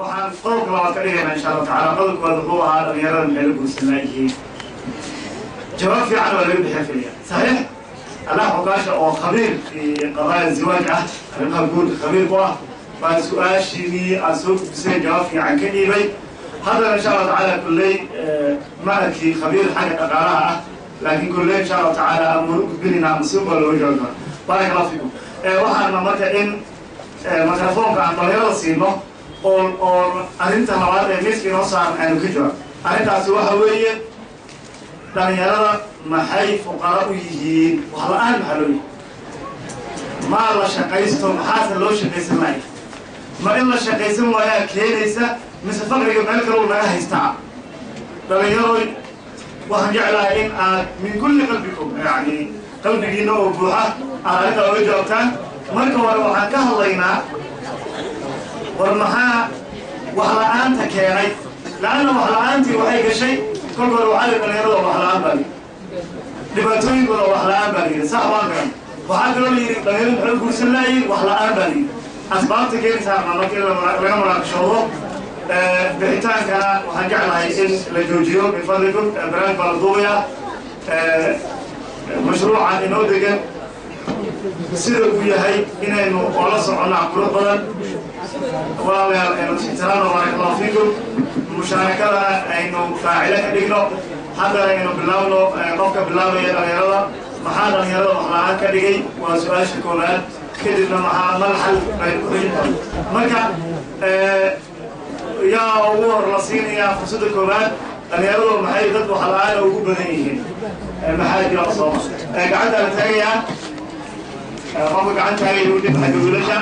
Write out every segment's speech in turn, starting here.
waxaan qodobka labaad ka dhigaynaa insha Allah tacaala qodobka waad wuxuu ahaa dhalinyarada maxay la guursanaayihiin jawaab fiican waa laga bixin filaya saxiix allah xukaasha oo khabiir fi qadaaya ziwaaj ah arrimaha guurka khabiir ku ah baa su-aashii aan soo gudbisay jawaab fiican ka dhiibay haddana insha Allah tacaala kulley ma'adkii khabiir xagga dhaqaalaha ah laakiin kulley insha Allah tacaala amanu gudbinaynaa masiiba looga jawaabi doona baarak allah fiikum waxaana marka in mikrofoonka aan dhalinyarada siino oo arrinta labaad ee miiska inoo saaran aynu ka jawaab arrintaasi waxa weeye dhalinyarada maxay fuqara u yihiin wax la-aan maxaa loo yihi maa la shaqaysto maxaase loo shaqaysan lahay ma in la shaqaysan waayaa keenaysa mise faqriga meel kale uu naga haystaa dhalinyaroy waxaan jeclahay in aad min kulli qalbikum yani qalbigiina oo buuxa aad arrinta oga jawaabtaan marka hore waxaan ka hadlaynaa war maxaa wax la-aanta keenay la-anna wax la-aantii waxay gashay kolka hore waxaa la dhalinyarada wax la-aan baa layidhi dhibaatooyinkooda wax la-aan baa layidhi sax waan garan waxaa kaloo layidhi dhalinyaradu maxay guursan laayihin wax la-aan baa layidhi asbaabta keenaysaana marka in laga munaaqashoodo bixitaankana waxaan jeclahay in la joojiyo min fadlikum barnaamij baa la duubaya mashruucan inoo degan sida uu yahay inaynu oola soconnaa qurux badan walaalayaal aynu ixtiraamno baarak allahu fiikum mushaarakada aynu faacilo ka dhigno haddana aynu bilaabno qofka bilaabaya dhalinyarada maxaa dhalinyarada wax la-aan ka dhigay waa su-aasha koowaad kadibna maxaa malxal aynu ku xijin doona marka yaa ugu hor la siinayaa fursadda koowaad dhalinyaradu maxay dad wax la-aana ugu badan yihiin maxaa jira sooma gacanta la taagayaa qofka gacan taagay uu dhib xagga wiilasha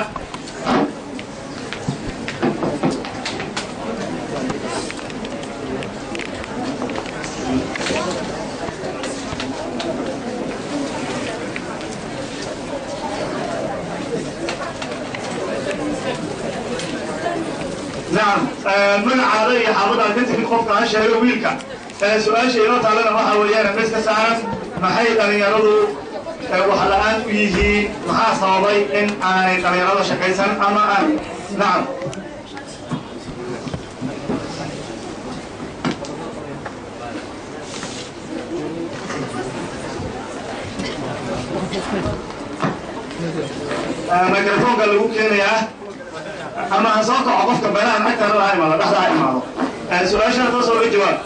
نعم من عادي حاضر أن تنتهي الخوف عن شهر ويلك سؤال شيء لا تعلم ما هو ويانا بس كسران ما حي أن يردوا وحلقان يجي مع صوابي إن أن يردوا شكيسا أما أن نعم ميكروفون قال له كينيا أما أنصارك عقفك بناء أكثر رأي ماذا بحث رأي ماذا سؤال شنو توصل الجواب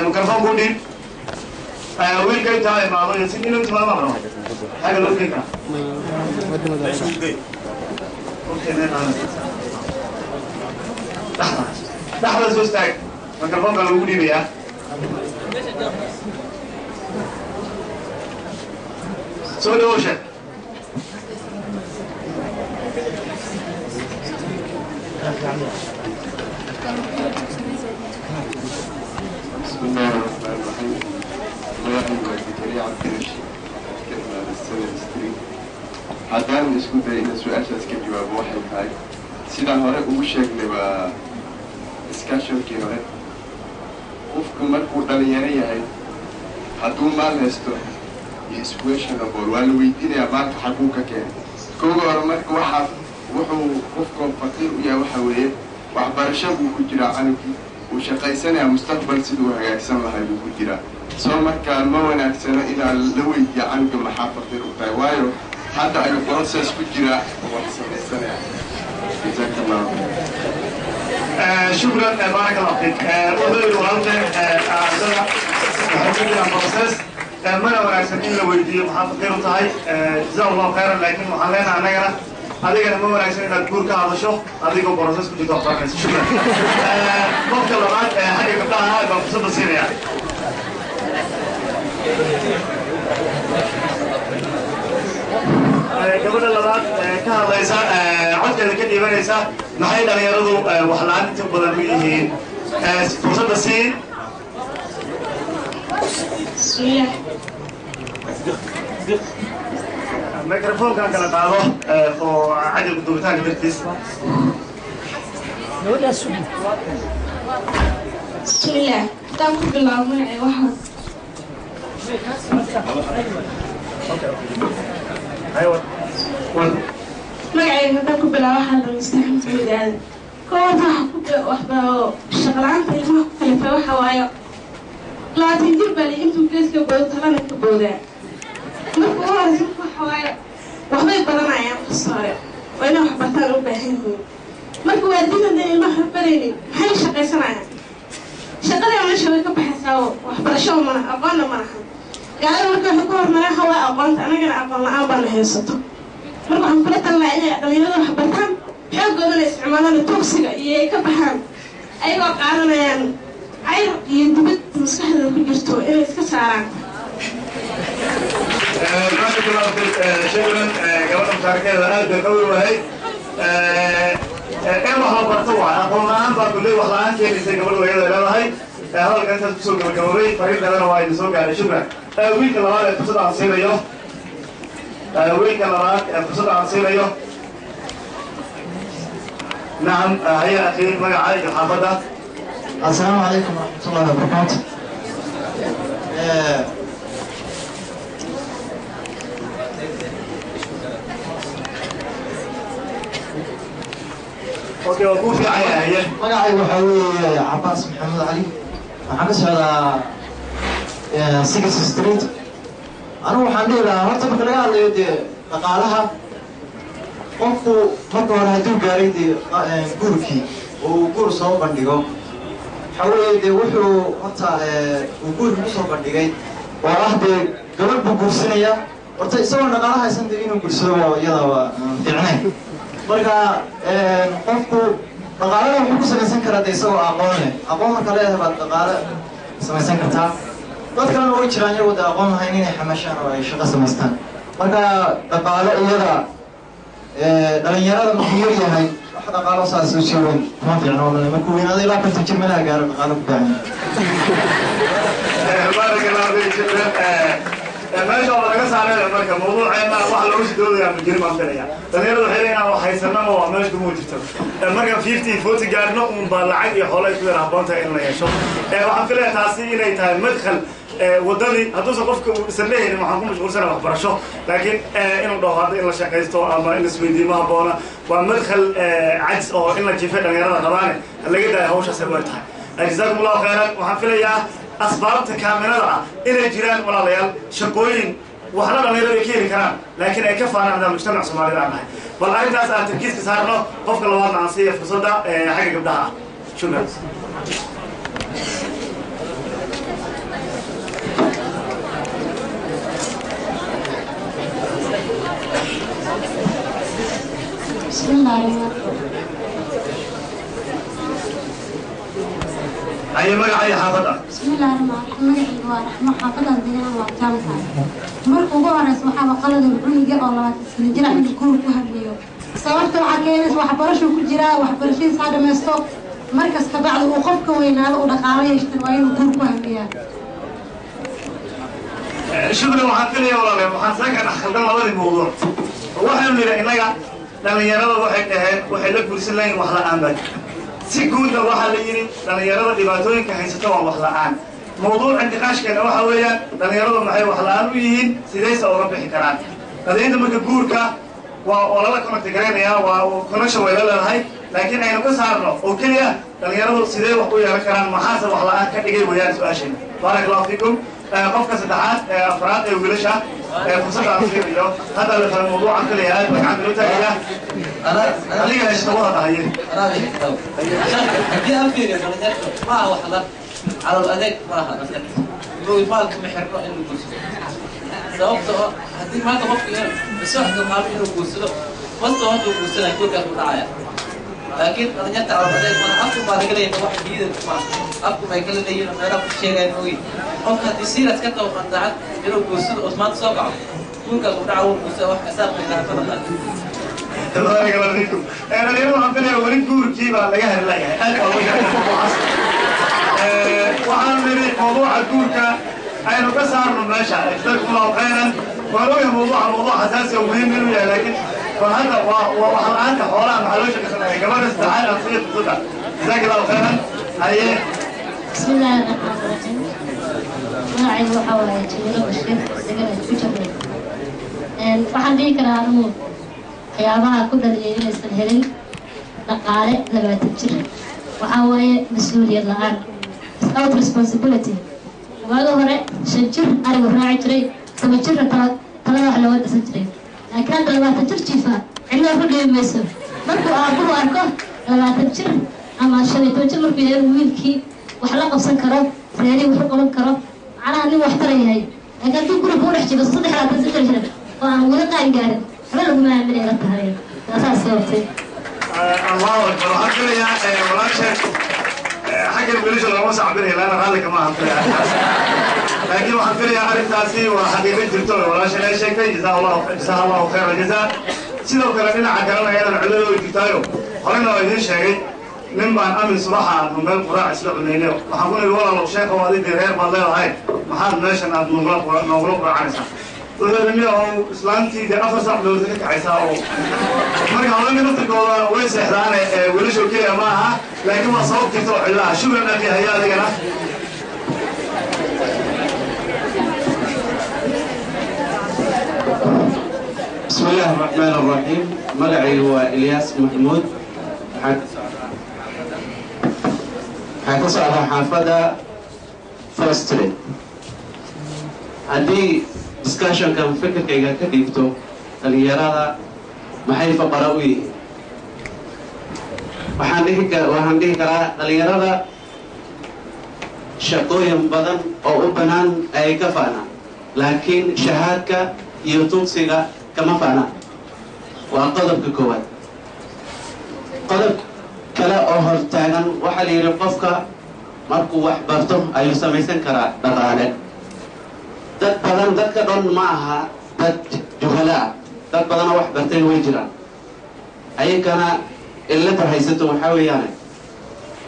ميكروفون قولي وين كي تاي ما هو يسيني لو تمام ما حاجة لو كيكا لحظة زوجتك ميكروفون قالوا قولي بيا سوي دوشة بسم الله الرحمن الرحيم. الله يبارك عبد الرشيد كلمة للسنة الستري. حدان نسكت إن سؤال شاسك جواب واحد هاي. سيدا هراء وشك لبا إسكاشن كي هراء. وفق مركو دليانية هاي. حدون ما نستو. يسويشن أبور والويدين يا بانك حقوقك كان. كوغو مركو واحد وحو وفقهم فقير ويا وحويه. وعبارشان بوكجرا عنكي. وشقيسنا مستقبل سيدو هايسان لها بوكجرا. سو marka ma wanaagsana inaan la weydiiyo aniga maxaa faqir u tahay waayo hadda ay process ku jira wax sameeyay jazakallah شكرا بارك الله فيك وذل ورانته اعزنا حبيبنا process ما wanaagsan in la weydiiyo maxaa faqir u tahay جزاه الله خيرا لكن waxaan leenahay anagana adigana ma wanaagsan inaad guur ka hadasho adigoo process ku jirto farqaysa shukran qofka labaad xagga gabdhaha baa fursada siinaya gabadha labaad ka hadlaysa codkeeda ka dhiibanaysa maxay dhalinyaradu wax la-aan inta badan u yihiin fursadda sii الميكروفون كان كلا قاضو وعدل قدومتان درتيس بسم الله تاكل بالله معي واحد ايوه magacayga haddaan ku bilaabo waxaa la mustaqbalka wadaada koowaad waxba shaqalaanta ilmaha ku kalifa waxa waayo 20 jir baa intuu geeska boodo talana ka boodaa marka u horeysa waxa waayo waxbay baranayaan qastoore waa inay wax bartaan u baahan yihiin marka waalidiinta ilmaha baraynin maxay shaqaysanayaan shaqada meesha way ka baxaysaa waxbarasho mana aqoonna ma lahan gaalada marka waxay ku hormareen hawaa aqoonta anagana aqoon la-aan baana haysato marka waxaan kula talnaa inay dhalinyarada wax bartaan xoogoodana isticmaalaan tugsiga iyo ay ka baxaan ayagoo qaadanayaan cayr iyo dibad maskaxdooda ku jirto inay iska saaraan maasha allah shukran gabadha mushaarakeeda aad bay qawi wahay in wax la barto waa aqoon la-aan baa kulley wax la-aan keenaysay gabadha wayada leedahay hadalka intaas kusoo gabagaboobay fariinteedana waa idin soo gaadhay shukran wiilka labaad ee fursada aan siinayo وين كلامك فرصة عصيرية نعم هي أخي مقعد الحافظة السلام عليكم ورحمة الله وبركاته اوكي وقول في عيا هي مقعد وحوي عباس محمد علي وحمس هذا 6 ستريت أنا waxaan dhihi lahaa horta marka laga hadlayo dee dhaqaalaha qofku marka hore hadduu gaaray dee guurkii uu guur soo bandhigo waxa weeye dee wuxuu horta uu guurkii kusoo bandhigay oo ah dee gabadh buu guursanaya horta isagoo dhaqaala haysan dee inuu guursado iyada waa fiicnayn marka qofku dhaqaalada wuxuu ku samaysan karaa dee isagoo aqoon leh aqoon marka leedahay baad dhaqaale samaysan kartaa dad kalena way jiraan iyagoo dee aqoon lahayn inay xamashaan oo ay shaqo samaystaan marka dhaqaale iyada dhalinyarada markuu yar yahay wax dhaqaalo saas u jiro kuma fiicno walahi markuu weynaado ilaa 50 jir meelaha gaaro dhaqaalo ku baahan بارك الله فيك شكرا ما شاء الله laga saaray marka mawduuceena wax lagu sidoodayaa ma jirin maantaya dhalinyaradu waxay leeyihiin wax haysanamo waa meesha ku jirto marka 50 gaarno baa lacag iyo xoolo isku yar haboonta in la yeesho waxaan filayaa taasi inay tahay madkhal wadadii hadduusan qofka isan leeyahin waxaan ku mashquulsanahay waxbarasho laakiin inuu dhaho hadda in la shaqaysto ama in isweydiimo haboona waa madkhal cajs oo in la jiifay dhalinyarada qabaane laga daayo hawshaas ay tahay jazaakum allahu khayran waxaan filayaa asbaabta kaaminada inay jiraan walaalayaal shaqooyin waxna dhalinyarada ay ka heli karaan laakiin ay ka faanacdaan mujtamac soomaalida aan nahay bal arrintaas aan tarkiiska saarno qofka labaadna aan siiya fursadda xagga gabdhaha ah shukran بسم الله الرحمن الرحيم أي مقعد حافظة بسم الله الرحمن الرحيم magacayga waa raxmo xaafadan deegaan waa jaamacad marka ugu horeysa waxaa qalad cunugga oo 20 jir ah inuu guur ku hadliyo sababta waxa keenaysa waxbarasho ku jira waxbarashadiisa dhameysto markaas ka bacdi uu qofka weynaado uu dhaqaale yeesho waa inuu guur ku hadliyaa shukran waxaan filayaa walaalayaal waxaan saaka dhaxaldan labadii mawduuc waxaanu nidhi innaga dhalinyarada waxay dhaheen waxay la guursan lahayn wax la-aan baa si guudna waxaa la yidhi dhalinyarada dhibaatooyinka haysata waa wax la-aan mawduuca niqaashkeena waxa weeyaan dhalinyaradu maxay wax la-aan u yihiin sidaysa uga bixi karaan qadiyadda marka guurka waa oo lala connect garaynayaa waa connection way la leedahay laakiin aynu ka saarno oo keliya dhalinyaradu sidee wax u yeelan karaan maxaase wax la-aan ka dhigay weeyaan su-aasheena baarak allahu fiikum qofka saddexaad afraad ee wiilasha فرصة عصير اليوم هذا الموضوع عن كل هذا بقى عن دلوقتي هي أنا خليها يشتغلها هي أنا دي أمثلة ما هو حضر على الأداء ما هذا لو يبالك محرنا إنه يقول سواء هذه ما تبقى بس واحد ما بينه يقول سلو بس توه يقول سلو يقول كذا بالعيا لكن أنا جت على الأداء ما أكو ما رجلي ما واحد جديد ما أكو ما يكلم لي أنا أعرف الشيء إنه أو كان يصير أتكتب وخد عاد إنه يقول سلو أسمع تصقع يقول كذا بالعيا وسوى حساب من هذا بارك الله فيكم أنا اليوم عم بني أولين كور كيبا لقاها لا يعني أنا أول وعن موضوع الكوركا أنا كسر من ماشى اشتركوا الله خيرا ولو موضوع حساسي ومهم منه لكن فهذا وحلقات حوالها محلوش كمان استعان أنصية الصدع جزاك الله خيرا هاي بسم الله الرحمن الرحيم magacay waxa waaye Jamiilo Bashir isagana isku jabay waxaan dhihi karaa anigu waxyaabaha ku dhaliyay inaysan helin dhaqaale 20 jir waxa waaye mas'uuliyad la'aan without responsibility waaga hore 5 jir arigu raaci jiray 7 jir talada wax loo dhisan jiray laakiin 20 jir jiifa cidna ku dhimayso markuu aabuhu arko 20 jir ama 15 jir markuu yahay wiilkii wax la qabsan karo reeri wuxuu qaban karo ana nin wax tarayahay laakiin duu guriga u dhex jiro 3 jir oo aan wada qaan gaarin haba lagu maamulay la tahay taas sababtay الله أكبر حكي يا ولا شيء حكي البليش ولا ما صعبني لا أنا غالك ما أحكي لكن وحكي يا عارف تاسي وحقيقة الدكتور ولا شيء لا شيء كي جزاه الله خير الجزاء سيدو كلامنا عكرنا هنا العلو والكتايو قلنا ويدين شيء من بعد أمن صراحة من بين قراء إسلام الليلة وحقول الولا لو شيخ وهذه غير بالله هاي محل ناشن أب نغرب عنسا وهذا هو إسلامتي ده أفضل صعب لو ذكرت عيسى مرة هذا من نطق وين سحران ولا شو كذا معها لكن ما صوت كتر الله شكرا لك يا ذكرنا بسم الله الرحمن الرحيم مقعي هو إلياس محمود حتصل على حافظة فاستري عندي discussion كان فكر كيغا كديبتو اليرادا maxay faqara u yihiin waxaan dhihi karaa dhalinyarada shaqooyin badan oo u banaan ay ka faanaan laakiin shahaadka iyo tugsiga kama faanaan waa qodobka koowaad qodob kale oo hortaagan waxaa la yidhi qofka markuu wax barto ayuu samaysan karaa dhaqaale dad badan dadka dhan ma aha dad juhala ah dad badan oo wax bartay way jiraan ayagana ilada haysato waxaa weeyaan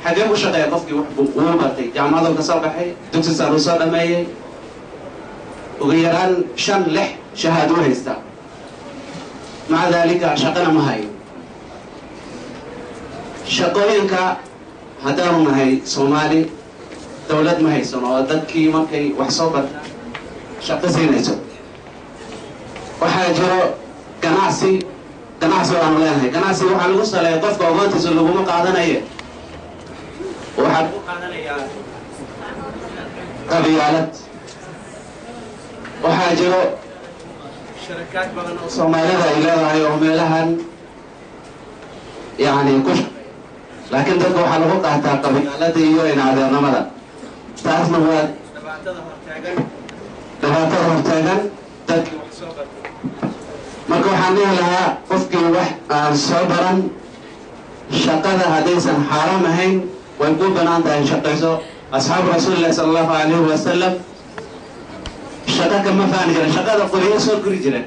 xagee u shaqeeya qofkii wax uu bartay jaamacadda ka soo baxay dugsi sare soo dhameeyay ugu yaraan 5-6 shahaado haysta maca dalika shaqana ma hayo shaqooyinka haddaanu nahay Soomaali dawlad ma haysan oo dadkii markay wax soo bartaan shaqo siinayso waxaa jiro ganacsi waan leenahay ganacsi waxaa lagu saleeyaa qofka aqoontiisa laguma qaadanayo waxaa lagu qaadanayaa qabyaalad waxaa jiro shirkad badan oo Soomaalida ay leedahay oo meelahan yani ku laakiin dadka waxaa lagu qaataa qabyaalada iyo inaadeernimada taasna waa dhibaatada hortaagan dadkii wax soo bartay marka waxaan dhihi lahaa qofkii wax aan soo baran shaqada haddaysan xaaraam ahayn way ku banaan tahay shaqayso asxaabu rasuulillahi sala allahu calayhi wasalam shaqa kama faani jiren shaqada qoriyo soo guri jireen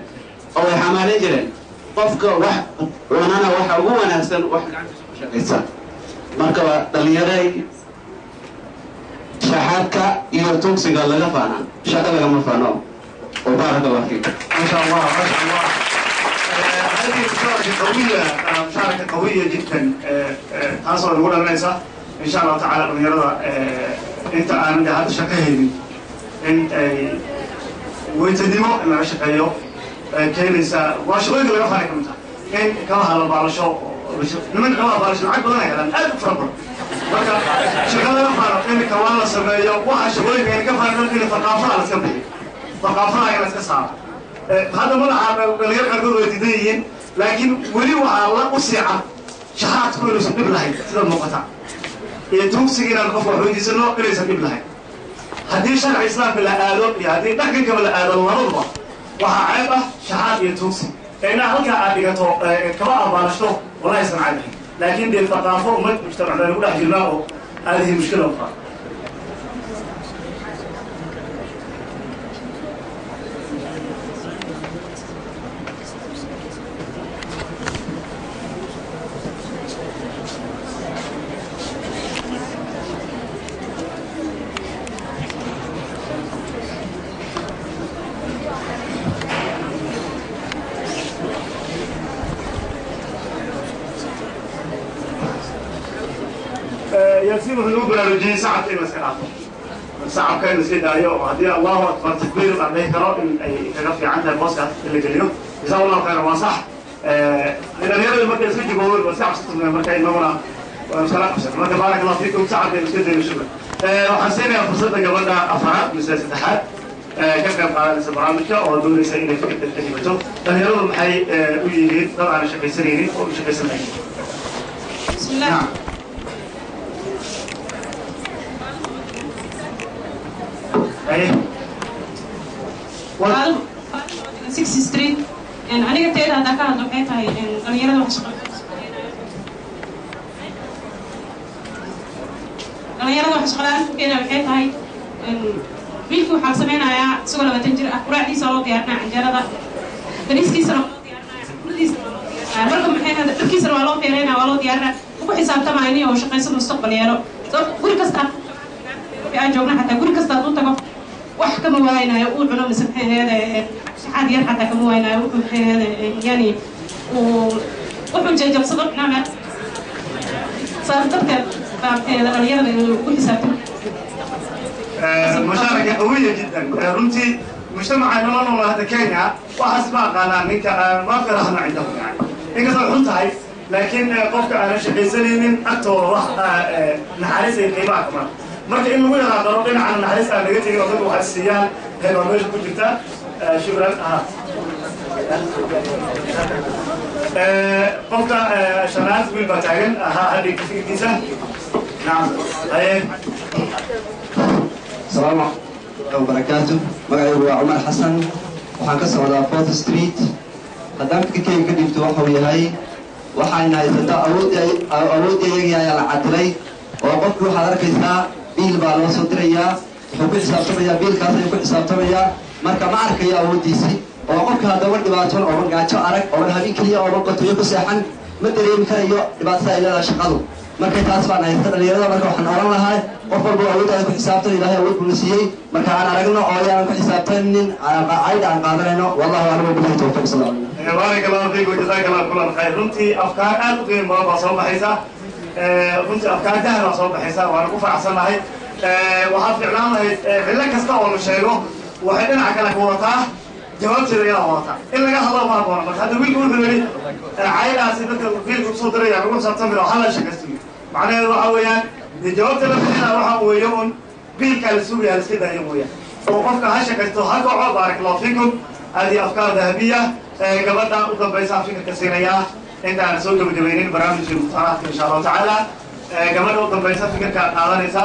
oo way xamaalin jireen qofka wax cunana waxa ugu wanaagsan wax gacantiisa ku shaqaysa marka waa dhalinyaray shahaadka iyo tugsiga laga faanaan shaqa lagama faano وبارك الله فيك ما شاء الله ما شاء الله هذه مشاركة قوية جدا خاصة الأولى ليس إن شاء الله تعالى من يرضى أنت أنا هذا شقيني إن ويتدمو إن شقيه كينسا واشوي اللي يفعل كمتا إن كما هذا بالشو نمن كما بالشو عقب أنا كلام ألف فرق marka shaqada la faro in ka wala sameeyo waxa shaqooyinka ka faa'iido in thaqaafa la sameeyo thaqaafa ay la sameeyo hada ma laha dhalinyar qarqar weydiiyeen laakiin wali waxa la u siica shahaad ku inuu dib lahayd sida muuqata ee tugsiga in qof wax weydiisano inaysan dib lahayd haddii sharci islaamka la aado iyo haddii dhaqanka la aado labadaba waxa ceeb ah shahaad iyo tugsi ina halka aad dhigato kaba abaalashto wala aysan caadi لكن دي الثقافة ومن مجتمعنا نقول أحجلناه هذه مشكلة أخرى runtii wuxuu ugu baraarujiyey sacabka in la iska dhaafo sacabka in la iska daayo oo haddii allahu akbar takbiir la dhihi karo in ay kaga fiican tahay booska in la geliyo jasaa allahu khayran waa sax dhalinyarada markay iska jigoowen waa iska cabsatumeen marka inaguna waa iskala qabsan marka baarak allah fiikum sacabka in iska dayo shukran waxaan siinayaa fursadda gabadha afaraad mise saddexaad ka qayb qaadanaysa barnaamijka oo doonaysa inay fikirka ka dhibato dhalinyaradu maxay u yihiin dad aan shaqaysanaynin oo u shaqaysan lahayn bismillah 6 Street aniga teeda hadda ka hadlo waxay tahay dhalinyarada wax shaqalaan keena waxay tahay wiilku waxaa sameynayaa isagoo 20 jir ah quraacdiisa loo diyaarinaa canjeerada bariiskiisana loo diyaarinaa kulliisana loo diyaarinaa marka maxay tahay dharkiisana waa loo feereynaa waa loo diyaarinaa ku xisaabtamaa inay oo shaqayso mustaqbal yeelo guri kasta aan joogna xataa guri kasta u tago wax kama waaynayo uu cuno mise maxay ahayd saxaad yar xataa kama waaynayo wuxuu maxay ahayd yani wuxuu jeejabsado dhinaca صار تذكر غيرنا وحسابته مشاركة قوية جدا رمتي مجتمعنا والله هذا كينيا وحسب قال منك ما في رهن عندهم يعني إنك صار هاي لكن قفك أنا شيء سنين أكثر واحد نحارس القيمة كمان مرة إنه هو هذا ربنا على نحارس أنا قلت لك أقول وحسيان هذا ما يجي كل جتا شكرا قفك شناز بالبتاعين هذه كثير كذا نعم هاي السلام عليكم وبركاته magacaygu waa Cumar Xasan waxaan ka socdaa 4th Street haddaan fikirkayga ka dhigto waxa uu yahay waxaan haysataa awoodayagii ayaa la cadilay oo qofku waxaad arkaysaa biil baa loo soo dirayaa wuxuu ku xisaabtamayaa biilkaas ayuu ku xisaabtamayaa marka ma arkayo awooddiisii oo qofka haddaba dhibaatoon oo gaajo arag oo habeen keliya oo qotoyo ku seexan ma dareemi karayo dhibaatada ay leedahay shaqadu markay taas baan haysta dhalinyarada marka waxaan oran lahaa qof walba awooddaada ku xisaabtan ilaahay awood buu siiyey marka aan aragno oo ayaan ku xisaabtanin caayda aan qaadanayno wallahu a'lam billahi tawfiiq sallallahu alayhi baarak allah fiik wa jazakallahu kullu khayr runtii afkaar aad u qiimo badan baa soo baxaysa runtii afkaar dahar baa soo baxaysa waan ku faraxsanahay waxaa fiicnaan lahayd xillo kasta oo la sheego waxay dhinaca kale ku wataa jawaabteeda yaa wata in laga hadlo ma habboona marka hadda wiilku wuxuu yidhi caaydaasi dadka wiilku kusoo diraya lagu xisaabtami oo hala shaqaysto macnaheedu waxa weeyaan dee jawaabta la bixinaa waxa weeye un biilkaa la sugaya la iska daayo mooyaan oo qofka ha shaqaysto ha kaco baarak allahu fiikum هذه أفكار ذهبية قبلنا وقبلنا فكرة كثيرة أنت أنا سويت بجمعين برامج المختارات إن شاء الله تعالى قبلنا وقبلنا فكرة كأعلانيسا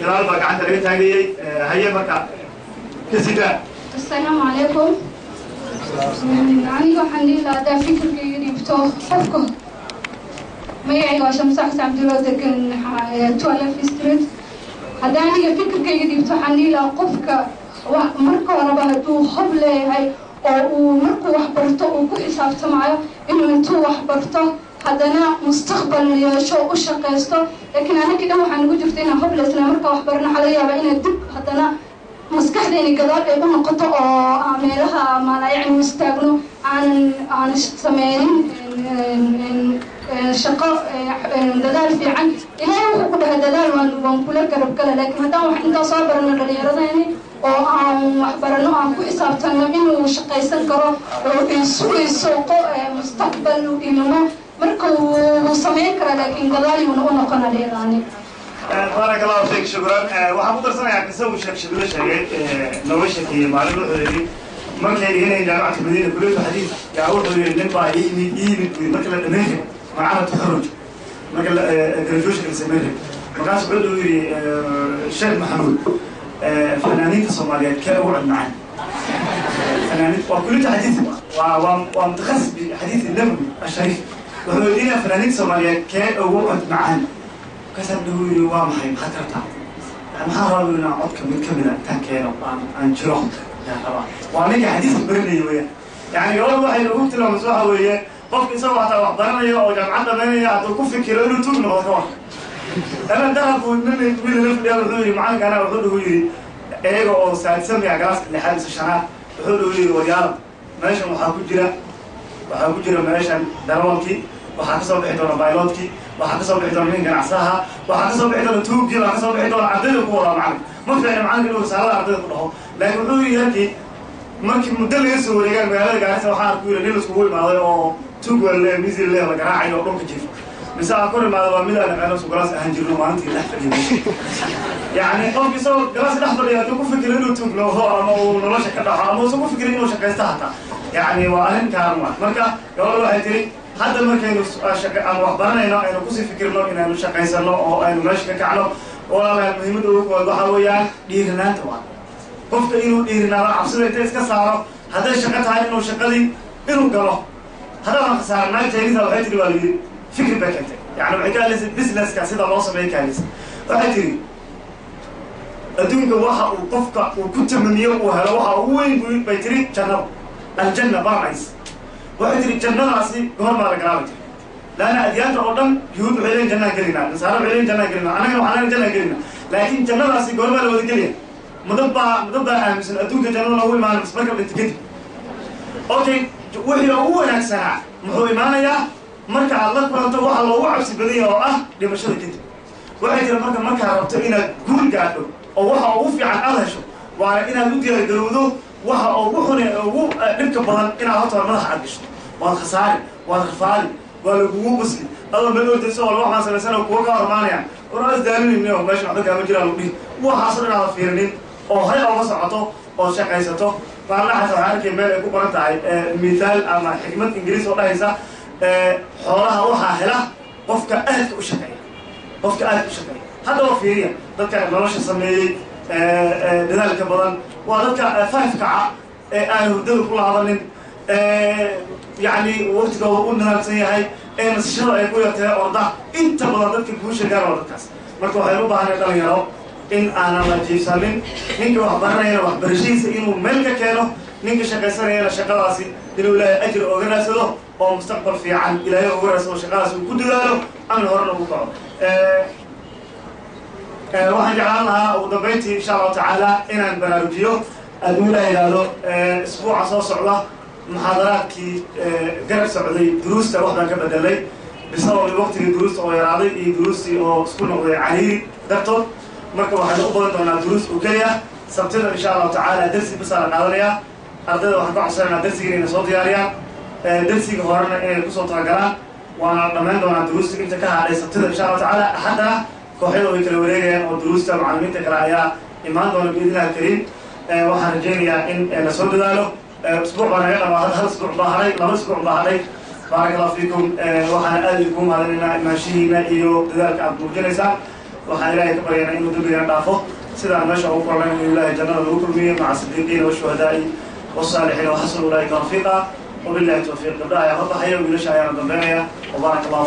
جلال بقى عند البيت هي بقى كسيدة. السلام عليكم. أنا وحني لا ده فكرة يبتو حفكم. ما يعني عشان مساحة عبد الله ذكر 12 ستريت. هذا أنا فكرة يبتو حني لا قفك marka horeba hadduu hab leeyahay oo uu markuu wax barto uu ku xisaabtamayo inuu intuu wax barto haddana mustaqbal yeesho u shaqaysto laakiin anaka dhan waxaan ugu jirta inaan hab leysna marka wax barana waxaa laga yaabaa inay dib haddana maskaxdeeni gadaal ay u noqoto oo meelaha maala yacni istaagno aan sameynin shaqo dadaal fiican ilaahay wuxuu ku dhahay dadaal waan kula garab gala laakiin haddaan wax intaa soo barano dhallinyaradayni oo aan wax barano aan ku xisaabtano inuu shaqaysan karo oo ay sugayso mustaqbal ilmo marka wuu samayn karaa laakiin gadaal yuuna u noqona dheeraani بارك الله فيك شكرا وحبو درسنا يعني نسوي شغله شيء نوشك هي معلومه هذه ما كان هنا جامعه المدينه كليه الحديث يعودوا للنبا يمي مثلا امريكا معاه تخرج مثلا جراديويشن اسمه مركز عضو الشيخ محمود فنانين الصوماليات كانوا معنا فنانين وكليه حديث ومتخصص بحديث النبوي الشريف وهو لنا فنانين الصوماليات كانوا معنا كسب دوري وامحي خطرتها ما رأينا عدك من كملة تانكينا عن جروح يا خلاص وعليك حديث برني ويا يعني أول واحد قلت له مسوحة ويا قف يسوي حتى وحضرنا يا وجمعنا بيني يعطوكم فكرة إنه تبنى وتروح أنا ذهب ومن نفل يا ولدي معاك أنا وحده ويري إيه أو سامي يا جلاس لحادث الشناع وحده ويري ويا ماشي وحاكو جرا ماشي دروانكي وحاكسو بحيث ولا بايلوتكي waxaa kasoo bixi doona nin ganacsaha waxaa kasoo bixi doona tuugii waxaa kasoo bixi doona ardayda ku wadaa macalin ma fiicna macalinka inuu risaalada ardayda ku dhaho laakiin wuxuu yidhi halkii markii muddo laga soo wareegaan magaalada gaarisa waxaan arku yidhi nin laiskugu imaaday oo tuug welle misir leh la garaacayo oo dhulka jiifo mise aan kor imaada waa mid aan naqaano su galaas ahaan jirno maalintii dhex fadhiyo yani qofki isagoo galaas dhex fadhiya hadduu ku fikiro inuu tuug looho ama uu nolosha ka dhaxo ama uusan ku fikirin inuu shaqaysto hataa yani waa arrin kaaran waa marka gabadha waxay tiri hadda markaynu aan wax baranayno aynu kusii fikirno inaynu shaqaysano oo aynu meesha ka kacno walaalayaal muhiimadda ugu kood waxaa weeyaan dhiirinaanta waa qofka inuu dhiirinaado cabsida inta iska saaro hadday shaqo tahay inuu shaqadii inuu galo haddaadan khasaaran naag jaynisa waxay tiri waa layidhi fikri bay keentay yani waxay ka hadlaysay businesska sida loo sameeya ka hadlaysay waxay tiri adduunka waxa uu qofka uu ku tamaniyo uu helo waxa ugu weyn bay tiri jannada aljanna paradise waxay tiri jannadaasi goor baa la galaabay tiri laana adyaanta oo dhan yuhuud waxay leeyihin jannaan gelinaa nasaara waxay leeyihin jannaan gelinaa annagana waxaan leeyihin jannaan gelinaa laakiin jannadaasi goor baa la wada gelaya mudad baa aaminsan adduunka jannada loogu imaanay bas marka dhinta kadib okay wixii ugu wanaagsanaa muxuu imaanayaa marka aad la kulanto waxa loogu cabsi badanya oo ah dhimashada kadib waxay tiri markaa rabto inaad guul gaadho oo waxa ugu fiican aad hesho waana inaad u diyaargarowdo waxa ugu xun ugu dhibka badan inaad horta madaxa aad gasho waad khasaari waad rafaadi waa lagugu qusli adoo meel ordayso oo waxaan samaysana kuwa ka hormaanayaan onaas daalinayno meesha waxba kaama jiraan lagu dhihi waxaasoo dhan aada fiirinin oo hay oga socoto oo shaqaysato baarlaxaas waxaa arkay meel ay ku baran tahay mithaal ama xikmad ingiriis oo dhahaysa xoolaha waxaa hela qofka aadka u shaqeeya haddaba fiiriya dadka nolosha sameeyey dadaalka badan waa dadka five kaca ee aan hurdada ku laadanin yani waqtigooda u nanaagsan yahay ee nasashada ay ku yartahay orda inta badan dadka guusha gaar waa dadkaas marka waxaynu u baahanay dhalinyaro in aanan la jiifsanin ninka wax baranayana waxbarashadiisa inuu meel ka keeno ninka shaqaysanayana shaqadaasi inuu ilaahay ajir oga raadsado oo mustaqbal fiican ilaahay oga raadsado shaqadaasi uu ku dadaalo amni horena ugu kaco waxaan jeclaan lahaa ugu dambayntii insha allahu tacaala inaan baraarujiyo hadduu ilaa yidhaahdo isbuuca soo socda muxaadaraadkii garab socday duruusta wax baan ka bedelay bisabab waqtigii duruusta oo yaraaday iyo duruustii oo isku noqday cariiri dartood marka waxaynu u badan doonaa duruus oo keliya sabtida insha allahu tacaala dersi basaa la qaadanayaa ardayda waxaan ka codsanaynaa dersiga inay soo diyaariyaan dersiga horena inay kusoo talagalaan waana dhammayn doonaa duruusta inta ka hadhay sabtida insha allahu tacaala axaddana kooxyada way kala wareegayaan oo duruusta macallimiinta kale ayaa imaan doona biidnillahi alkariim waxaan rajaynayaa in la soo dadaalo اسبوع بنا يلا هذا اسبوع ظهري لا اسبوع ظهري بارك الله فيكم وحنا اديكم هذا ماشينا iyo dadaalka aad muujinaysaa waxaan ilaahay ka baryaynaa inuu dambiga dhaafo sida meesha uu qornay inuu ilaahay jannada lagu kulmiyo maca sidiiqiina wa shuhadaai wa saalixiina wa xasanu ulaa'ika rafiiqa wabillahi tawfiiq gabdhaha ayaa horta hayo wiilasha ayaana dambeynaya wabaaraka allah